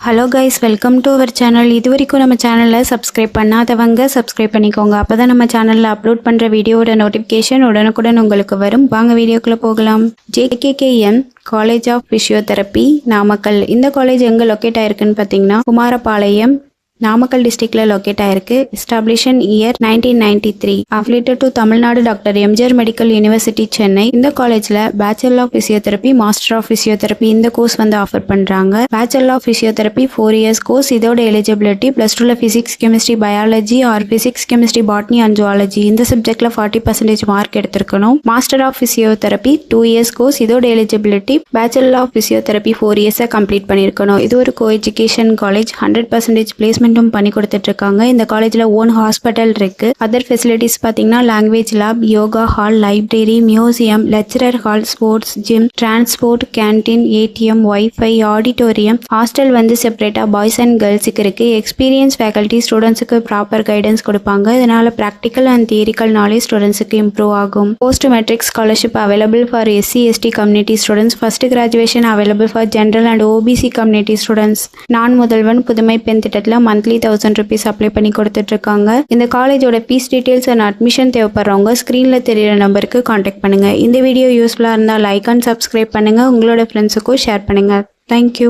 Hello guys, welcome to our channel. இதுவரைக்கும் நம்ம சேனலை சப்ஸ்கிரைப் பண்ணாதவங்க சப்ஸ்கிரைப் பண்ணிக்கோங்க. அப்பதான் நம்ம சேனல்ல அப்லோட் பண்ற வீடியோட நோட்டிஃபிகேஷன் உடனுக்குடன் உங்களுக்கு வரும். வாங்க வீடியோக்குள்ள போகலாம். Jkkm college of physiotherapy Namakkal. இந்த காலேஜ் எங்க லொகேட் ஆயிருக்குன்னு பாத்தீங்கன்னா Kumarapalayam Namakkal district la locate ஆயிருக்கு. Established year 1993. Affiliated to Tamil Nadu Dr. MGR Medical University Chennai. இந்த காலேஜ்ல Bachelor of Physiotherapy, Master of Physiotherapy இந்த கோர்ஸ் வந்து ஆஃபர் பண்றாங்க. Bachelor of Physiotherapy 4 years course. இதோட eligibility +2ல Physics, Chemistry, Biology or Physics, Chemistry, Botany and Zoology இந்த சப்ஜெக்ட்ல 40% mark எடுத்திருக்கணும். Master of Physiotherapy 2 years course. இதோட eligibility Bachelor of Physiotherapy 4 years complete பண்ணிருக்கணும். இது ஒரு co-education காலேஜ். 100% பிளேஸ்மெண்ட் பண்ணி கொடுத்துட்டு இருக்காங்க. இந்த காலேஜ்ல ஓன் ஹாஸ்பிட்டல் இருக்கு. அதர் ஃபெசிலிட்டிஸ் பாத்தீங்கன்னா language lab, yoga hall, library, museum, lecturer hall, sports gym, transport, canteen, ATM, wifi, auditorium, hostel வந்து செப்பரேட்டா பாய்ஸ் அண்ட் கேர்ள்ஸுக்கு இருக்கு. எக்ஸ்பீரியன்ஸ் ஃபேக்கல்டி ஸ்டூடெண்ட்ஸுக்கு ப்ராப்பர் கைடன்ஸ் கொடுப்பாங்க. இதனால ப்ராக்டிக்கல் அண்ட் தியரிக்கல் நாலேஜ் ஸ்டூடெண்ட்ஸுக்கு இம்ப்ரூவ் ஆகும். Post matric scholarship available for SC/ST community students. First graduation available for general and OBC community students. Naan Mudhalvan புதுமை பெண் திட்டத்தில் மந்த்லி 1000 rupees அப்ளை பண்ணி கொடுத்துட்டு இருக்காங்க. இந்த காலேஜோட ஃபீஸ் டீடைல்ஸ் அண்ட் அட்மிஷன் தேவைப்படுறவங்க ஸ்கிரீன்ல தெரியுற நம்பருக்கு கான்டாக்ட் பண்ணுங்க. இந்த வீடியோ யூஸ்ஃபுல்லா இருந்தா லைக் அண்ட் சப்ஸ்கிரைப் பண்ணுங்க. உங்களோட ஃப்ரெண்ட்ஸுக்கும் ஷேர் பண்ணுங்க. தேங்க்யூ.